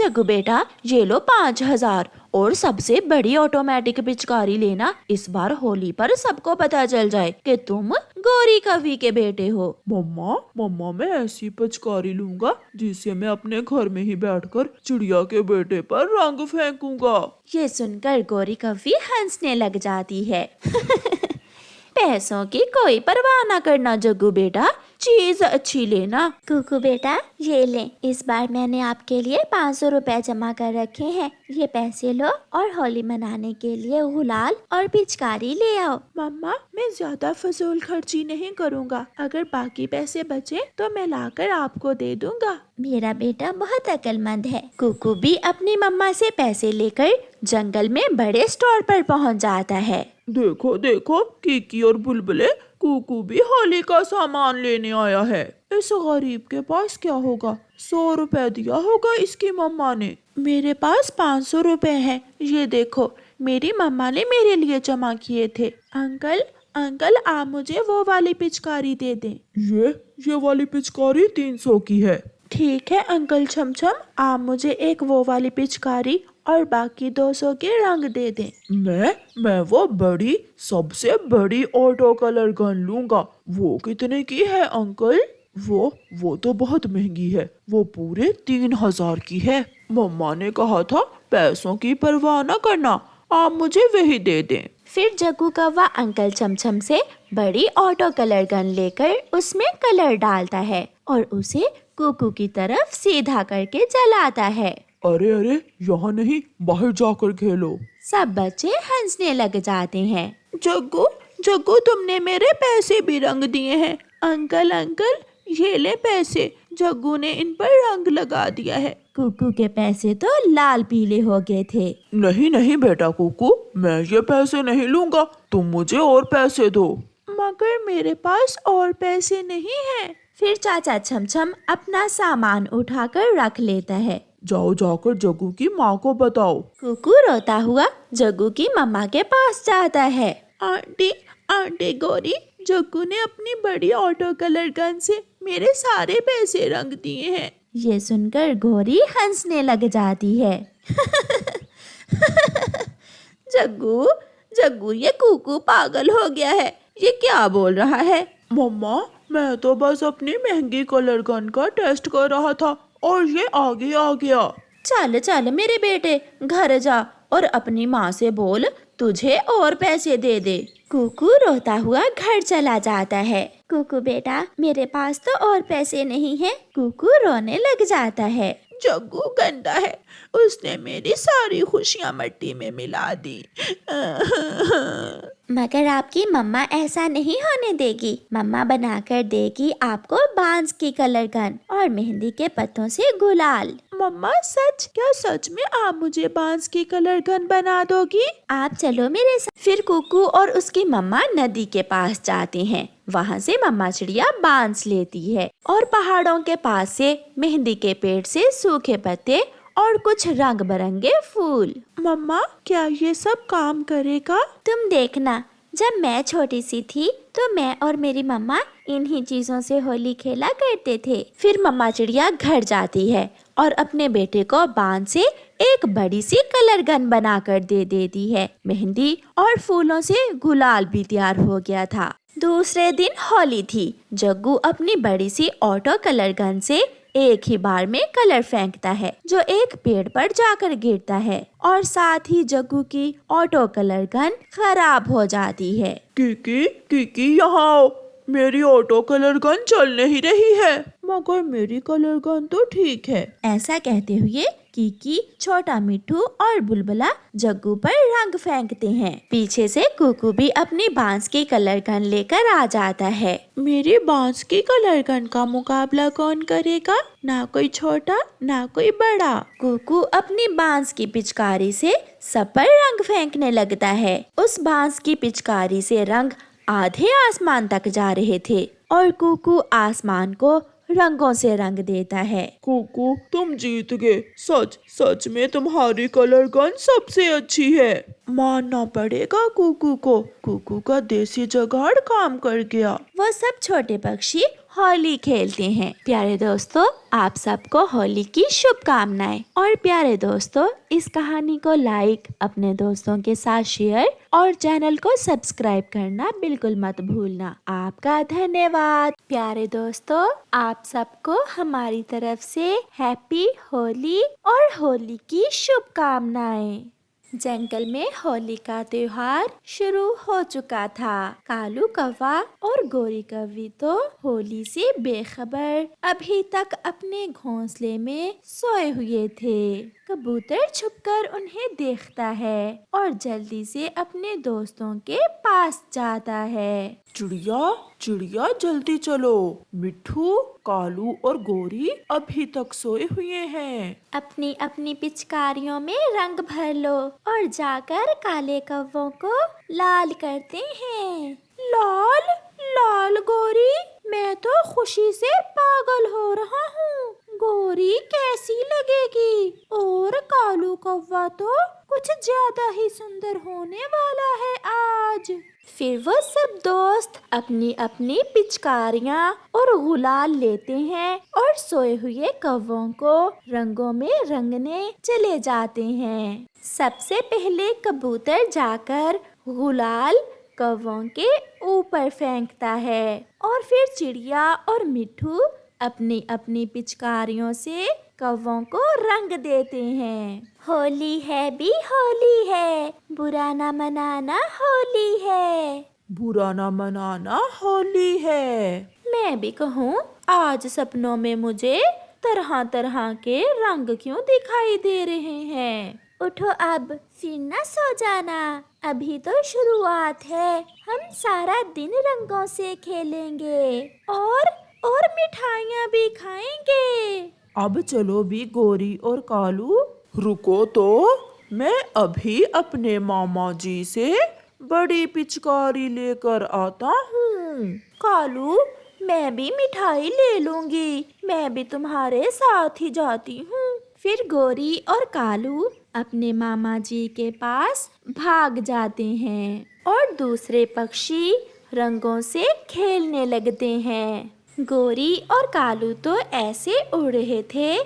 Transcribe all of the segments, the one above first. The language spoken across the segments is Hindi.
जग्गू बेटा, ये लो 5,000 और सबसे बड़ी ऑटोमेटिक पिचकारी लेना। इस बार होली पर सबको पता चल जाए कि तुम गौरी कवि के बेटे हो। मम्मा मम्मा मैं ऐसी पिचकारी लूंगा जिससे मैं अपने घर में ही बैठकर चिड़िया के बेटे पर रंग फेंकूंगा। ये सुनकर गौरी कवि हंसने लग जाती है। पैसों की कोई परवाह ना करना जग्गू बेटा, चीज अच्छी लेना। कुकू बेटा ये ले, इस बार मैंने आपके लिए 500 रुपए जमा कर रखे हैं। ये पैसे लो और होली मनाने के लिए गुलाल और पिचकारी ले आओ। मम्मा मैं ज्यादा फजूल खर्ची नहीं करूँगा, अगर बाकी पैसे बचे तो मैं लाकर आपको दे दूंगा। मेरा बेटा बहुत अक्लमंद है। कुकू भी अपनी मम्मा से पैसे लेकर जंगल में बड़े स्टोर पर पहुंच जाता है। देखो देखो कीकी और बुलबुले, कुकू भी होली का सामान लेने आया है। इस गरीब के पास क्या होगा, 100 रुपए दिया होगा इसकी मम्मा ने। मेरे पास 500 रुपए है, ये देखो मेरी मम्मा ने मेरे लिए जमा किए थे। अंकल अंकल आप मुझे वो वाली पिचकारी दे दें। ये वाली पिचकारी 300 की है। ठीक है अंकल छमछम, आप मुझे एक वो वाली पिचकारी और बाकी 200 के रंग दे दें। मैं वो बड़ी सबसे बड़ी ऑटो कलर गन लूंगा। वो कितने की है अंकल? वो तो बहुत महंगी है, वो पूरे 3,000 की है। मम्मा ने कहा था पैसों की परवाह न करना, आप मुझे वही दे दें। फिर जग्गू कौवा अंकल छमछम से बड़ी ऑटो कलर गन लेकर उसमें कलर डालता है और उसे कुकू की तरफ सीधा करके जलाता है। अरे अरे यहाँ नहीं, बाहर जाकर खेलो। सब बच्चे हंसने लग जाते हैं। जग्गू जग्गू तुमने मेरे पैसे भी रंग दिए हैं। अंकल अंकल ये ले पैसे, जग्गू ने इन पर रंग लगा दिया है। कुकू के पैसे तो लाल पीले हो गए थे। नहीं नहीं बेटा कुकू, मैं ये पैसे नहीं लूंगा, तुम मुझे और पैसे दो। मगर मेरे पास और पैसे नहीं हैं। फिर चाचा छमछम अपना सामान उठाकर रख लेता है। जाओ जाकर जग्गू की माँ को बताओ। कुकू रोता हुआ जग्गू की मम्मा के पास जाता है। आंटी आंटी गौरी, जग्गू ने अपनी बड़ी ऑटो कलर गन से मेरे सारे पैसे रंग दिए हैं। ये सुनकर गौरी हंसने लग जाती है। जग्गू जग्गू ये कुकू पागल हो गया है, ये क्या बोल रहा है? मम्मा मैं तो बस अपनी महंगी कलर गन का टेस्ट कर रहा था और ये आगे आ गया। चल चल मेरे बेटे, घर जा और अपनी माँ से बोल तुझे और पैसे दे दे। कुकू रोता हुआ घर चला जाता है। कुकू बेटा मेरे पास तो और पैसे नहीं हैं। कुकू रोने लग जाता है। जग्गू गंदा है, उसने मेरी सारी खुशियाँ मिट्टी में मिला दी। मगर आपकी मम्मा ऐसा नहीं होने देगी। मम्मा बनाकर देगी आपको बांस की कलर गन और मेहंदी के पत्तों से गुलाल। मम्मा सच? क्या सच में आप मुझे बांस की कलर गन बना दोगी? आप चलो मेरे साथ। फिर कुकू और उसकी मम्मा नदी के पास जाते हैं। वहाँ से मम्मा चिड़िया बांस लेती है और पहाड़ों के पास से मेहंदी के पेड़ से सूखे पत्ते और कुछ रंग बिरंगे फूल। मम्मा क्या ये सब काम करेगा? तुम देखना, जब मैं छोटी सी थी तो मैं और मेरी मम्मा इन्हीं चीजों से होली खेला करते थे। फिर मम्मा चिड़िया घर जाती है और अपने बेटे को बांस से एक बड़ी सी कलर गन बनाकर दे देती है। मेहंदी और फूलों से गुलाल भी तैयार हो गया था। दूसरे दिन होली थी। जग्गू अपनी बड़ी सी ऑटो कलर गन से एक ही बार में कलर फेंकता है जो एक पेड़ पर जाकर गिरता है और साथ ही जग्गू की ऑटो कलर गन खराब हो जाती है। कीकी यहाँ आओ, मेरी ऑटो कलर गन चल नहीं रही है। मगर मेरी कलर गन तो ठीक है। ऐसा कहते हुए कीकी, छोटा मिट्ठू और बुलबुला जग्गू पर रंग फेंकते हैं। पीछे से कुकू भी अपनी बांस की कलर गन लेकर आ जाता है। मेरी बांस की कलर गन का मुकाबला कौन करेगा? ना कोई छोटा ना कोई बड़ा। कुकू अपनी बांस की पिचकारी से सब पर रंग फेंकने लगता है। उस बांस की पिचकारी से रंग आधे आसमान तक जा रहे थे और कुकू आसमान को रंगों से रंग देता है। कुकू तुम जीत गए, सच सच में तुम्हारी कलर गन सबसे अच्छी है। मानना पड़ेगा कुकू को, कुकू का देसी जुगाड़ काम कर गया। वो सब छोटे पक्षी होली खेलते हैं। प्यारे दोस्तों, आप सबको होली की शुभकामनाएं। और प्यारे दोस्तों, इस कहानी को लाइक, अपने दोस्तों के साथ शेयर और चैनल को सब्सक्राइब करना बिल्कुल मत भूलना। आपका धन्यवाद। प्यारे दोस्तों, आप सबको हमारी तरफ से हैप्पी होली और होली की शुभकामनाएं। जंगल में होली का त्योहार शुरू हो चुका था। कालू कौवा और गोरी कौवी तो होली से बेखबर अभी तक अपने घोंसले में सोए हुए थे। कबूतर छुपकर उन्हें देखता है और जल्दी से अपने दोस्तों के पास जाता है। चिड़िया चिड़िया जल्दी चलो, मिट्ठू, कालू और गोरी अभी तक सोए हुए हैं। अपनी अपनी पिचकारियों में रंग भर लो और जाकर काले कौवों को लाल करते हैं। लाल लाल गोरी, मैं तो खुशी से पागल हो रहा हूँ। गोरी कैसी लगेगी? और कालू कौवा तो कुछ ज्यादा ही सुंदर होने वाला है आज। फिर वो सब दोस्त अपनी अपनी पिचकारियाँ और गुलाल लेते हैं और सोए हुए कौवों को रंगों में रंगने चले जाते हैं। सबसे पहले कबूतर जाकर गुलाल कौवों के ऊपर फेंकता है और फिर चिड़िया और मिट्ठू अपनी अपनी पिचकारियों से कौवों को रंग देते हैं। होली है भी होली है, बुरा ना मनाना होली है। बुरा ना मनाना होली है। मैं भी कहूँ, आज सपनों में मुझे तरह तरह के रंग क्यों दिखाई दे रहे हैं? उठो अब, फिर न सो जाना, अभी तो शुरुआत है। हम सारा दिन रंगों से खेलेंगे और मिठाइयाँ भी खाएंगे। अब चलो भी गोरी और कालू। रुको तो, मैं अभी अपने मामा जी से बड़ी पिचकारी लेकर आता हूँ। कालू, मैं भी मिठाई ले लूंगी, मैं भी तुम्हारे साथ ही जाती हूँ। फिर गोरी और कालू अपने मामा जी के पास भाग जाते हैं और दूसरे पक्षी रंगों से खेलने लगते हैं। गोरी और कालू तो ऐसे उड़ रहे थे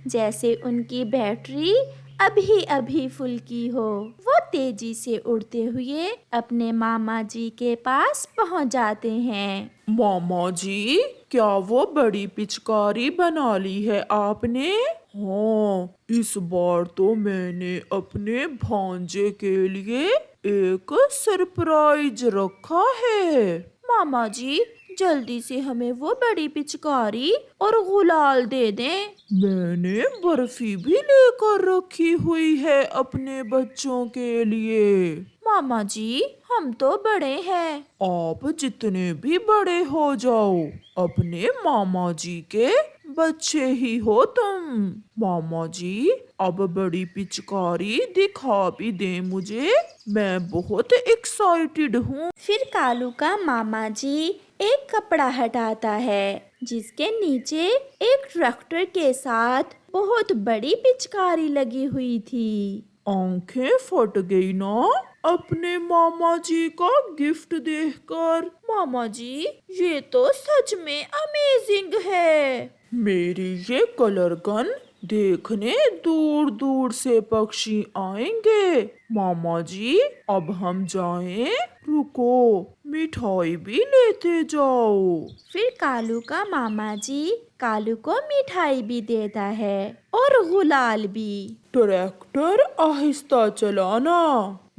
जैसे उनकी बैटरी अभी अभी फुल की हो। वो तेजी से उड़ते हुए अपने मामा जी के पास पहुंच जाते हैं। मामा जी, क्या वो बड़ी पिचकारी बना ली है आपने? हाँ, इस बार तो मैंने अपने भांजे के लिए एक सरप्राइज रखा है। मामा जी, जल्दी से हमें वो बड़ी पिचकारी और गुलाल दे दें। मैंने बर्फी भी लेकर रखी हुई है अपने बच्चों के लिए। मामा जी, हम तो बड़े हैं। आप जितने भी बड़े हो जाओ, अपने मामा जी के बच्चे ही हो तुम। मामा जी, अब बड़ी पिचकारी दिखा भी दे मुझे, मैं बहुत एक्साइटेड हूँ। फिर कालू का मामा जी एक कपड़ा हटाता है जिसके नीचे एक ट्रैक्टर के साथ बहुत बड़ी पिचकारी लगी हुई थी। आंखें फट गई ना अपने मामा जी का गिफ्ट देखकर। मामा जी, ये तो सच में अमेजिंग है। मेरी ये कलर गन देखने दूर दूर से पक्षी आएंगे। मामा जी, अब हम जाएं? रुको, मिठाई भी लेते जाओ। फिर कालू का मामा जी कालू को मिठाई भी देता है और गुलाल भी। ट्रैक्टर आहिस्ता चलाना।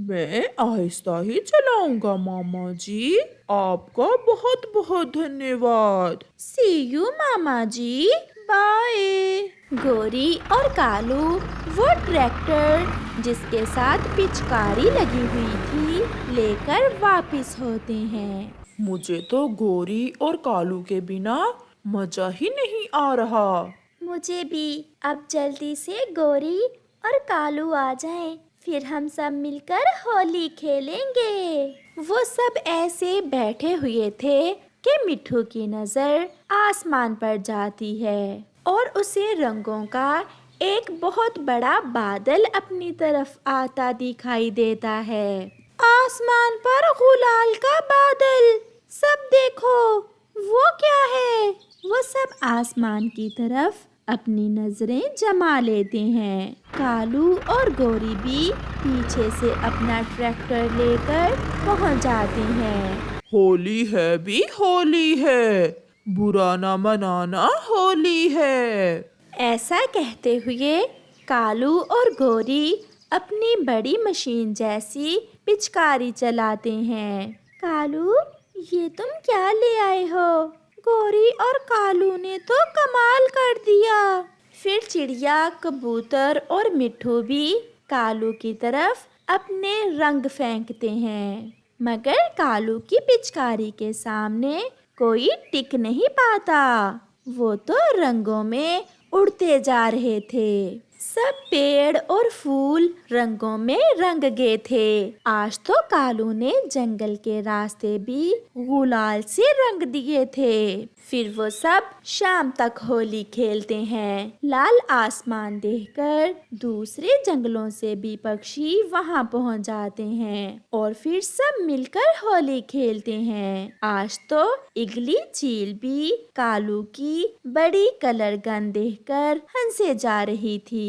मैं आहिस्ता ही चलाऊंगा मामा जी। आपका बहुत बहुत धन्यवाद। सी यू मामा जी, बाय। गोरी और कालू वो ट्रैक्टर जिसके साथ पिचकारी लगी हुई थी लेकर वापस होते हैं। मुझे तो गोरी और कालू के बिना मजा ही नहीं आ रहा। मुझे भी। अब जल्दी से गोरी और कालू आ जाएं, फिर हम सब मिलकर होली खेलेंगे। वो सब ऐसे बैठे हुए थे कि मिट्ठू की नजर आसमान पर जाती है और उसे रंगों का एक बहुत बड़ा बादल अपनी तरफ आता दिखाई देता है। आसमान पर गुलाल का बादल, सब देखो, वो क्या है? वो सब आसमान की तरफ अपनी नजरें जमा लेते हैं। कालू और गौरी भी पीछे से अपना ट्रैक्टर लेकर पहुंच जाते हैं। होली है भी होली है, बुरा ना मनाना होली है। ऐसा कहते हुए कालू और गौरी अपनी बड़ी मशीन जैसी पिचकारी चलाते हैं। कालू, ये तुम क्या ले आए हो? गौरी और कालू ने तो कमाल कर दिया। फिर चिड़िया, कबूतर और मिट्ठू भी कालू की तरफ अपने रंग फेंकते हैं, मगर कालू की पिचकारी के सामने कोई टिक नहीं पाता। वो तो रंगों में उड़ते जा रहे थे। सब पेड़ और फूल रंगों में रंग गए थे। आज तो कालू ने जंगल के रास्ते भी गुलाल से रंग दिए थे। फिर वो सब शाम तक होली खेलते हैं। लाल आसमान देखकर दूसरे जंगलों से भी पक्षी वहां पहुंच जाते हैं और फिर सब मिलकर होली खेलते हैं। आज तो इगली चील भी कालू की बड़ी कलर गन देखकर हंसे जा रही थी।